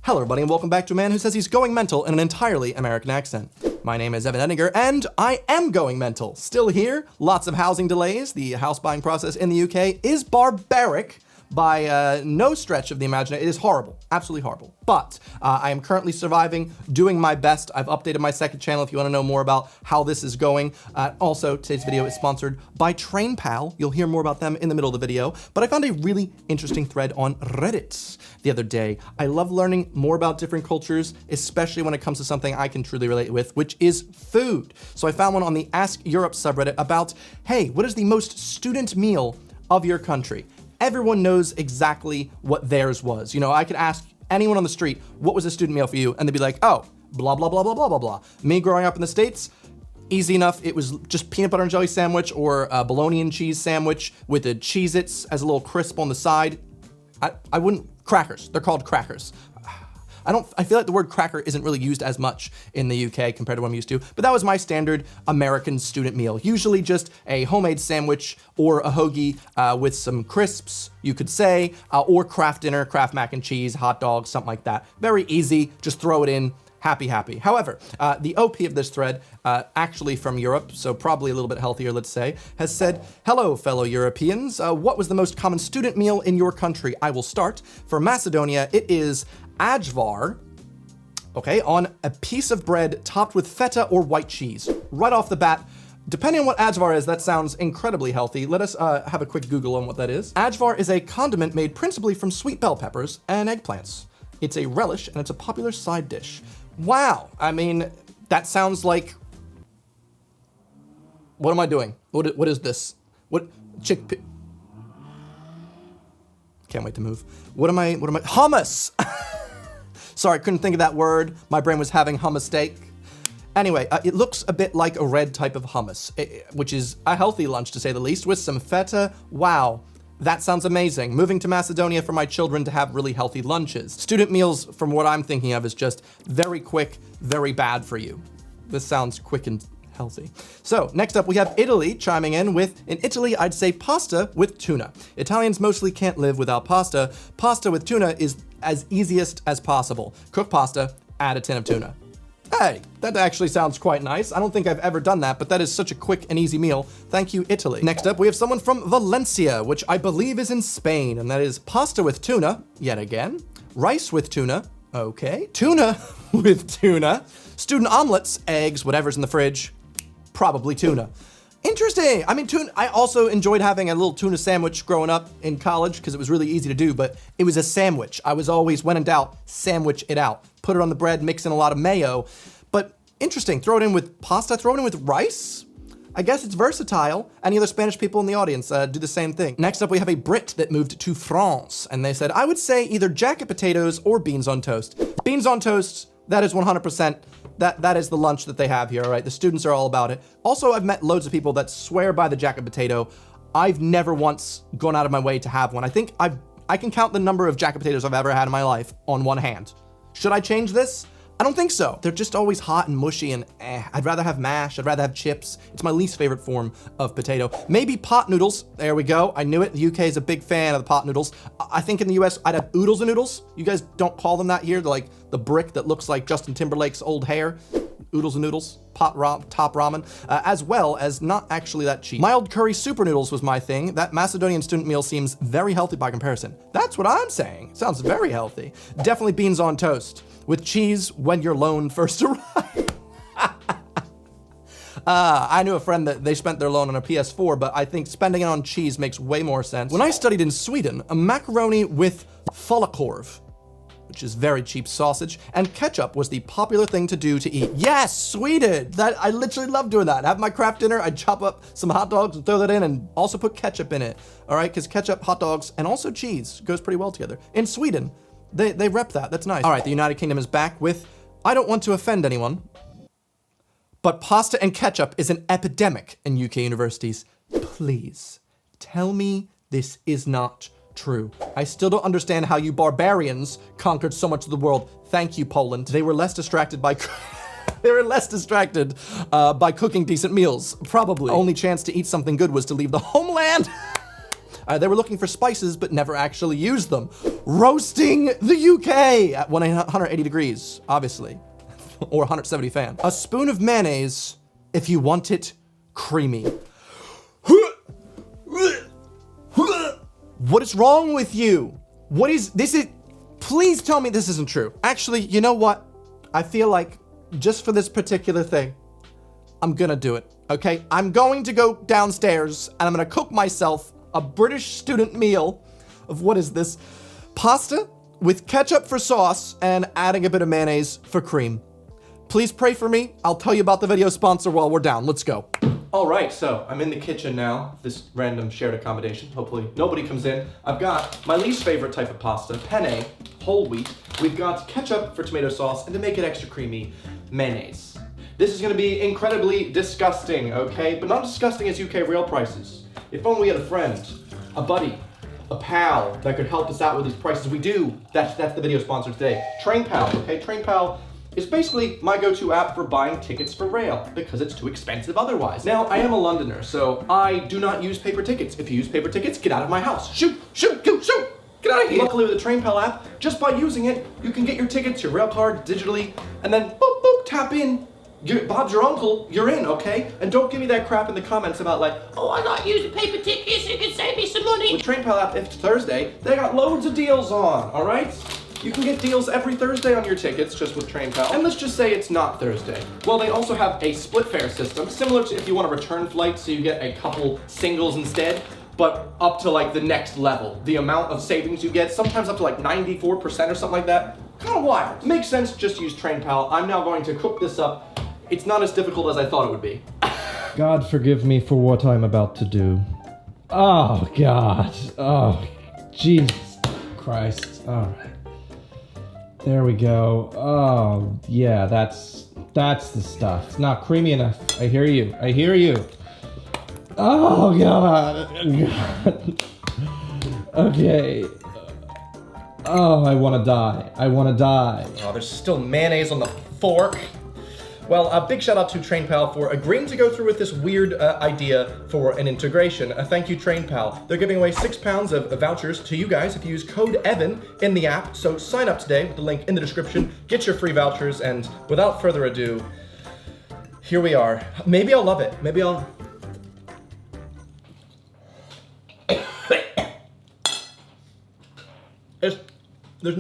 Hello everybody and welcome back to a man who says he's going mental in an entirely American accent. My name is Edinger and I am going mental. Still here, lots of housing delays. The house buying process in the UK is barbaric by no stretch of the imagination. It is horrible, absolutely horrible. But I am currently surviving, doing my best. I've updated my second channel if you want to know more about how this is going. Also, today's video is sponsored by TrainPal. You'll hear more about them in the middle of the video. But I found a really interesting thread on Reddit the other day. I love learning more about different cultures, especially when it comes to something I can truly relate with, which is food. So I found one on the AskEurope subreddit about, hey, what is the most student meal of your country? Everyone knows exactly what theirs was. You know, I could ask anyone on the street, what was a student meal for you? And they'd be like, oh, blah, blah, blah, blah, blah, blah, blah. Me growing up in the States, easy enough. It was just peanut butter and jelly sandwich or a bologna and cheese sandwich with the Cheez-Its as a little crisp on the side. I wouldn't, crackers, they're called crackers. I feel like the word cracker isn't really used as much in the UK compared to what I'm used to, but that was my standard American student meal. Usually just a homemade sandwich or a hoagie with some crisps, you could say, or Kraft dinner, Kraft mac and cheese, hot dogs, something like that. Very easy, just throw it in, happy, happy. However, the OP of this thread, actually from Europe, so probably a little bit healthier, let's say, has said, hello, fellow Europeans. What was the most common student meal in your country? I will start. For Macedonia, it is ajvar, okay, on a piece of bread topped with feta or white cheese. Right off the bat, depending on what ajvar is, that sounds incredibly healthy. Let us have a quick Google on what that is. Ajvar is a condiment made principally from sweet bell peppers and eggplants. It's a relish and it's a popular side dish. Wow, I mean, that sounds like, what am I doing? What is this? What, chickpea? Can't wait to move. What am I, hummus! Sorry, couldn't think of that word. My brain was having hummus steak. Anyway, it looks a bit like a red type of hummus, which is a healthy lunch to say the least, with some feta. Wow, that sounds amazing. Moving to Macedonia for my children to have really healthy lunches. Student meals, from what I'm thinking of, is just very quick, very bad for you. This sounds quick and healthy. So next up we have Italy chiming in with, in Italy I'd say pasta with tuna. Italians mostly can't live without pasta. Pasta with tuna is as easiest as possible. Cook pasta, add a tin of tuna. Hey, that actually sounds quite nice. I don't think I've ever done that, but that is such a quick and easy meal. Thank you, Italy. Next up, we have someone from Valencia, which I believe is in Spain, and that is pasta with tuna, yet again, rice with tuna, okay, tuna with tuna, student omelets, eggs, whatever's in the fridge, probably tuna. Interesting. I mean, tuna, I also enjoyed having a little tuna sandwich growing up in college because it was really easy to do, but it was a sandwich. I was always, when in doubt, sandwich it out. Put it on the bread, mix in a lot of mayo. But interesting, throw it in with pasta, throw it in with rice? I guess it's versatile. Any other Spanish people in the audience do the same thing. Next up, we have a Brit that moved to France, and they said, I would say either jacket potatoes or beans on toast. Beans on toast, that is 100%. That is the lunch that they have here, all right? The students are all about it. Also, I've met loads of people that swear by the jacket potato. I've never once gone out of my way to have one. I think I can count the number of jacket potatoes I've ever had in my life on one hand. Should I change this? I don't think so. They're just always hot and mushy and I'd rather have mash, I'd rather have chips. It's my least favorite form of potato. Maybe pot noodles, there we go. I knew it, the UK is a big fan of the pot noodles. I think in the US, I'd have oodles and noodles. You guys don't call them that here? They're like the brick that looks like Justin Timberlake's old hair. Oodles and noodles, top ramen, as well as not actually that cheap. Mild curry super noodles was my thing. That Macedonian student meal seems very healthy by comparison. That's what I'm saying. Sounds very healthy. Definitely beans on toast with cheese when your loan first arrives. I knew a friend that they spent their loan on a PS4, but I think spending it on cheese makes way more sense. When I studied in Sweden, a macaroni with falukorv, which is very cheap sausage, and ketchup was the popular thing to do to eat. Yes, Sweden! I literally love doing that. Have my Kraft dinner, I'd chop up some hot dogs and throw that in and also put ketchup in it. All right, because ketchup, hot dogs, and also cheese goes pretty well together. In Sweden, they rep that, that's nice. All right, the United Kingdom is back with, I don't want to offend anyone, but pasta and ketchup is an epidemic in UK universities. Please, tell me this is not true. I still don't understand how you barbarians conquered so much of the world. Thank you, Poland. They were less distracted by cooking decent meals. Probably. Only chance to eat something good was to leave the homeland. They were looking for spices, but never actually used them. Roasting the UK at 180 degrees, obviously, or 170 fan. A spoon of mayonnaise if you want it creamy. What is wrong with you? What is, this is, please tell me this isn't true. Actually, you know what? I feel like just for this particular thing, I'm gonna do it, okay? I'm going to go downstairs and I'm gonna cook myself a British student meal of, what is this? Pasta with ketchup for sauce and adding a bit of mayonnaise for cream. Please pray for me. I'll tell you about the video sponsor while we're down. Let's go. All right, so I'm in the kitchen now, this random shared accommodation. Hopefully nobody comes in. I've got my least favorite type of pasta, penne, whole wheat. We've got ketchup for tomato sauce, and to make it extra creamy, mayonnaise. This is gonna be incredibly disgusting, okay? But not disgusting as UK real prices. If only we had a friend, a buddy, a pal that could help us out with these prices. We do. That's the video sponsor today. TrainPal, okay? TrainPal is basically my go-to app for buying tickets for rail because it's too expensive otherwise. Now, I am a Londoner, so I do not use paper tickets. If you use paper tickets, get out of my house. Shoot, shoot, shoot, shoot! Get out of here! Luckily with the TrainPal app, just by using it, you can get your tickets, your rail card digitally, and then boop, boop, tap in. Bob's your uncle, you're in, okay? And don't give me that crap in the comments about like, oh, I got using paper tickets, you can save me some money. With TrainPal app, if it's Thursday, they got loads of deals on, all right? You can get deals every Thursday on your tickets just with TrainPal. And let's just say it's not Thursday. Well, they also have a split fare system, similar to if you want a return flight, so you get a couple singles instead, but up to like the next level. The amount of savings you get, sometimes up to like 94% or something like that. Kind of wild. Makes sense, just use TrainPal. I'm now going to cook this up. It's not as difficult as I thought it would be. God forgive me for what I'm about to do. Oh, God. Oh, Jesus Christ. All right. There we go. Oh, yeah, that's the stuff. It's not creamy enough. I hear you. I hear you. Oh, God. God. Okay. Oh, I want to die. I want to die. Oh, there's still mayonnaise on the fork. Well, a big shout out to TrainPal for agreeing to go through with this weird idea for an integration. Thank you, TrainPal. They're giving away £6 of vouchers to you guys if you use code EVAN in the app. So sign up today with the link in the description, get your free vouchers, and without further ado, here we are. Maybe I'll love it. Maybe I'll... There's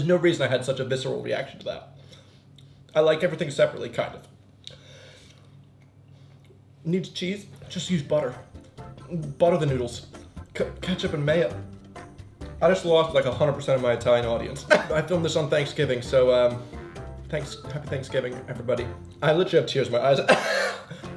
no reason I had such a visceral reaction to that. I like everything separately, kind of. Needs cheese? Just use butter. Butter the noodles. Ketchup and mayo. I just lost like 100% of my Italian audience. I filmed this on Thanksgiving, so happy Thanksgiving, everybody. I literally have tears in my eyes.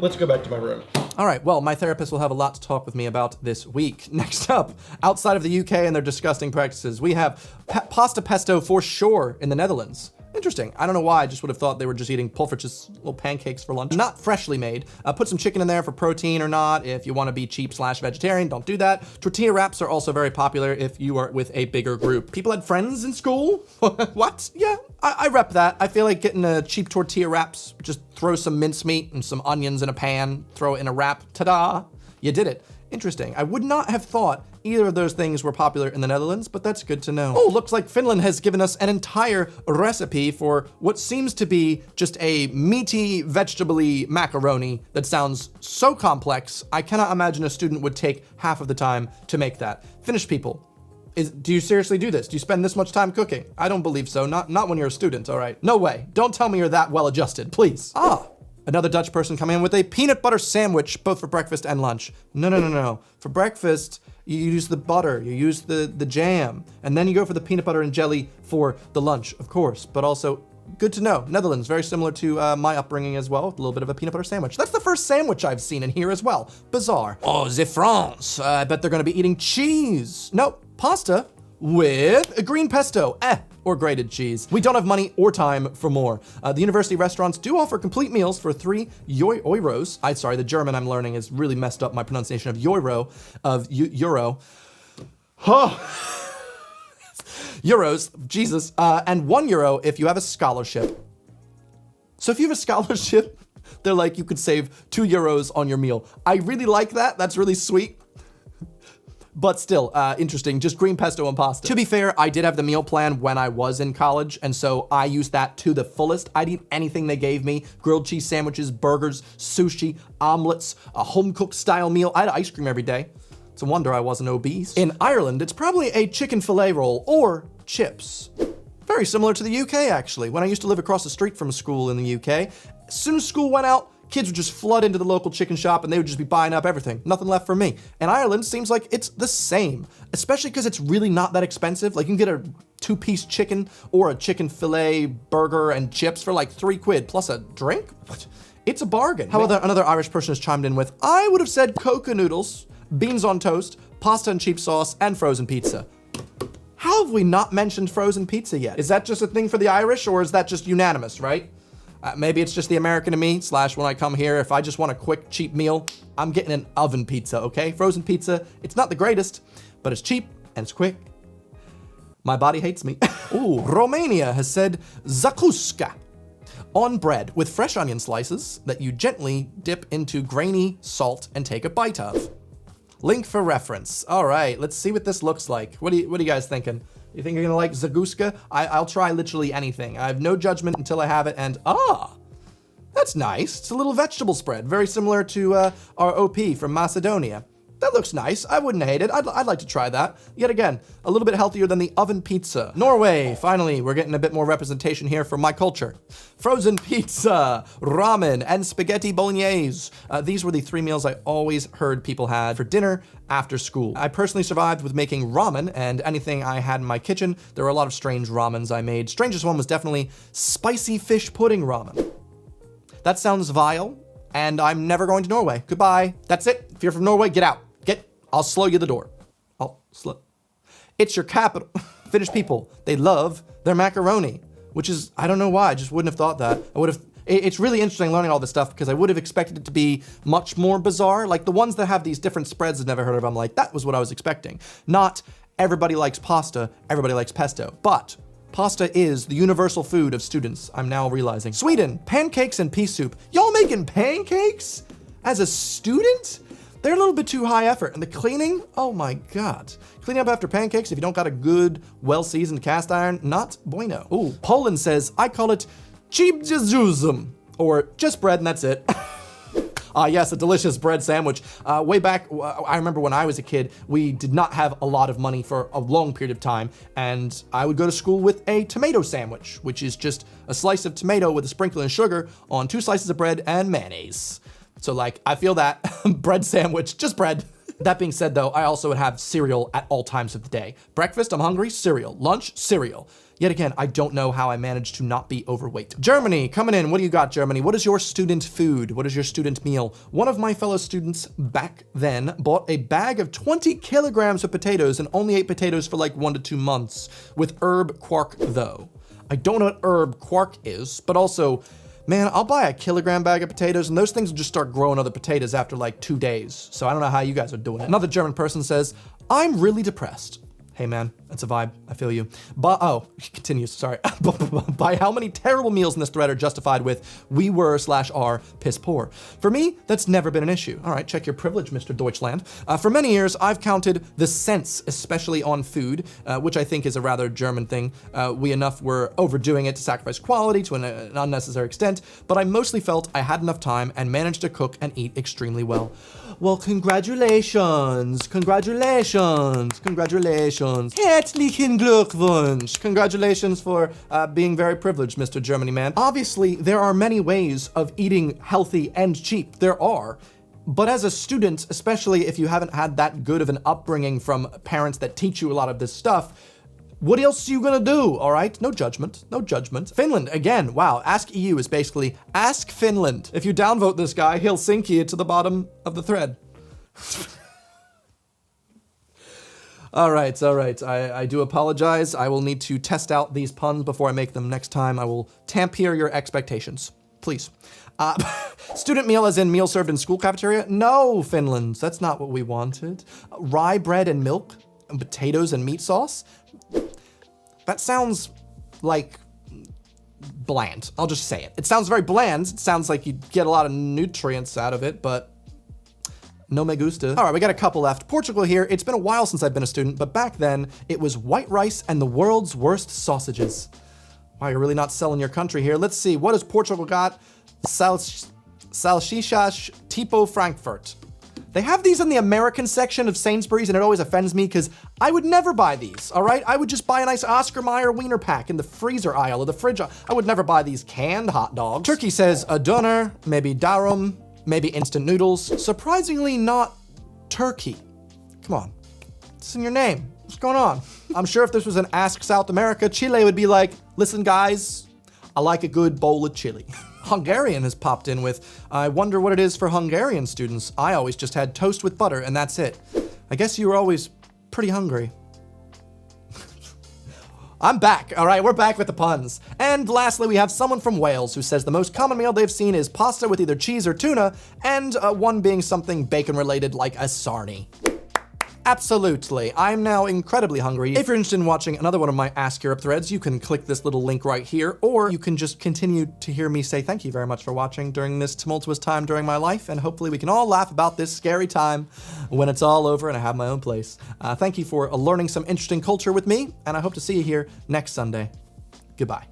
Let's go back to my room. All right, well, my therapist will have a lot to talk with me about this week. Next up, outside of the UK and their disgusting practices, we have pasta pesto for sure in the Netherlands. Interesting. I don't know why. I just would have thought they were just eating Pulfrich's little pancakes for lunch. Not freshly made. Put some chicken in there for protein or not. If you want to be cheap/vegetarian, don't do that. Tortilla wraps are also very popular if you are with a bigger group. People had friends in school? What? Yeah, I rep that. I feel like getting a cheap tortilla wraps, just throw some mincemeat and some onions in a pan, throw it in a wrap. Ta-da! You did it. Interesting. I would not have thought either of those things were popular in the Netherlands, but that's good to know. Oh, looks like Finland has given us an entire recipe for what seems to be just a meaty, vegetable-y macaroni that sounds so complex, I cannot imagine a student would take half of the time to make that. Finnish people, do you seriously do this? Do you spend this much time cooking? I don't believe so. Not when you're a student, all right? No way. Don't tell me you're that well-adjusted, please. Another Dutch person coming in with a peanut butter sandwich, both for breakfast and lunch. No. For breakfast, you use the butter, you use the jam, and then you go for the peanut butter and jelly for the lunch, of course. But also, good to know, Netherlands, very similar to my upbringing as well, a little bit of a peanut butter sandwich. That's the first sandwich I've seen in here as well. Bizarre. Oh, the France. I bet they're gonna be eating cheese. Nope, pasta with a green pesto. Or grated cheese. We don't have money or time for more. The university restaurants do offer complete meals for 3 euros. Sorry, the German I'm learning has really messed up my pronunciation of euro. Euros, Jesus, and €1 if you have a scholarship. So if you have a scholarship They're like, you could save €2 on your meal. I really like that. That's really sweet. But still, interesting, just green pesto and pasta. To be fair, I did have the meal plan when I was in college, and so I used that to the fullest. I'd eat anything they gave me: grilled cheese sandwiches, burgers, sushi, omelets, a home-cooked style meal. I had ice cream every day. It's a wonder I wasn't obese. In Ireland, it's probably a chicken fillet roll or chips. Very similar to the UK, actually. When I used to live across the street from a school in the UK, as soon as school went out, kids would just flood into the local chicken shop and they would just be buying up everything. Nothing left for me. And Ireland seems like it's the same, especially because it's really not that expensive. Like, you can get a 2-piece chicken or a chicken fillet burger and chips for like £3 plus a drink. It's a bargain. How about another Irish person has chimed in with, I would have said coca noodles, beans on toast, pasta and cheap sauce, and frozen pizza. How have we not mentioned frozen pizza yet? Is that just a thing for the Irish, or is that just unanimous, right? Maybe it's just the American in me, / when I come here, if I just want a quick, cheap meal, I'm getting an oven pizza, okay? Frozen pizza, it's not the greatest, but it's cheap and it's quick. My body hates me. Ooh, Romania has said zakuska on bread with fresh onion slices that you gently dip into grainy salt and take a bite of. Link for reference. All right, let's see what this looks like. What are you guys thinking? You think you're gonna like zaguska? I'll try literally anything. I have no judgment until I have it, and that's nice. It's a little vegetable spread, very similar to our OP from Macedonia. That looks nice. I wouldn't hate it. I'd like to try that. Yet again, a little bit healthier than the oven pizza. Norway, finally, we're getting a bit more representation here for my culture. Frozen pizza, ramen, and spaghetti bolognese. These were the 3 meals I always heard people had for dinner after school. I personally survived with making ramen and anything I had in my kitchen. There were a lot of strange ramens I made. Strangest one was definitely spicy fish pudding ramen. That sounds vile, and I'm never going to Norway. Goodbye. That's it. If you're from Norway, get out. I'll slow you the door. It's your capital. Finnish people, they love their macaroni, which is, I don't know why, I just wouldn't have thought that. It's really interesting learning all this stuff because I would have expected it to be much more bizarre. Like the ones that have these different spreads I've never heard of, I'm like, that was what I was expecting. Not everybody likes pasta, everybody likes pesto. But pasta is the universal food of students, I'm now realizing. Sweden, pancakes and pea soup. Y'all making pancakes as a student? They're a little bit too high effort. And the cleaning, oh my God. Cleaning up after pancakes, if you don't got a good, well-seasoned cast iron, not bueno. Ooh, Poland says, I call it chipjezuzum, or just bread and that's it. Yes, a delicious bread sandwich. Way back, I remember when I was a kid, we did not have a lot of money for a long period of time, and I would go to school with a tomato sandwich, which is just a slice of tomato with a sprinkle of sugar on 2 slices of bread and mayonnaise. So like, I feel that. Bread sandwich, just bread. That being said though, I also would have cereal at all times of the day. Breakfast, I'm hungry, cereal. Lunch, cereal. Yet again, I don't know how I managed to not be overweight. Germany, coming in. What do you got, Germany? What is your student food? What is your student meal? One of my fellow students back then bought a bag of 20 kilograms of potatoes and only ate potatoes for like 1 to 2 months with herb quark though. I don't know what herb quark is, but also, man, I'll buy a kilogram bag of potatoes and those things will just start growing other potatoes after like 2 days. So I don't know how you guys are doing it. Another German person says, I'm really depressed. Hey man, that's a vibe, I feel you. But, he continues, sorry. By how many terrible meals in this thread are justified with, we were / are piss poor. For me, that's never been an issue. All right, check your privilege, Mr. Deutschland. For many years, I've counted the cents, especially on food, which I think is a rather German thing. We were overdoing it to sacrifice quality to an unnecessary extent, but I mostly felt I had enough time and managed to cook and eat extremely well. Well, congratulations, congratulations, congratulations. Herzlichen Glückwunsch. Congratulations for being very privileged, Mr. Germany man. Obviously, there are many ways of eating healthy and cheap. There are. But as a student, especially if you haven't had that good of an upbringing from parents that teach you a lot of this stuff, what else are you gonna do, all right? No judgment, no judgment. Finland, again, wow, Ask EU is basically Ask Finland. If you downvote this guy, he'll sink you to the bottom of the thread. All right, I do apologize. I will need to test out these puns before I make them next time. I will tamper your expectations, please. Student meal as in meal served in school cafeteria? No, Finland, that's not what we wanted. Rye bread and milk, and potatoes and meat sauce? That sounds like bland. I'll just say it. It sounds very bland. It sounds like you get a lot of nutrients out of it, but no me gusta. All right, we got a couple left. Portugal here. It's been a while since I've been a student, but back then it was white rice and the world's worst sausages. Wow, you're really not selling your country here. Let's see, what has Portugal got? Salsichas tipo Frankfurt. They have these in the American section of Sainsbury's, and it always offends me because I would never buy these, all right? I would just buy a nice Oscar Mayer wiener pack in the freezer aisle or the fridge aisle. I would never buy these canned hot dogs. Turkey says a doner, maybe darum, maybe instant noodles. Surprisingly not turkey. Come on, it's in your name. What's going on? I'm sure if this was an Ask South America, Chile would be like, listen guys, I like a good bowl of chili. Hungarian has popped in with, I wonder what it is for Hungarian students. I always just had toast with butter and that's it. I guess you were always pretty hungry. I'm back, all right, we're back with the puns. And lastly, we have someone from Wales who says the most common meal they've seen is pasta with either cheese or tuna, and one being something bacon related like a sarnie. Absolutely. I'm now incredibly hungry. If you're interested in watching another one of my Ask Europe threads, you can click this little link right here, or you can just continue to hear me say thank you very much for watching during this tumultuous time during my life, and hopefully we can all laugh about this scary time when it's all over and I have my own place. Thank you for learning some interesting culture with me, and I hope to see you here next Sunday. Goodbye.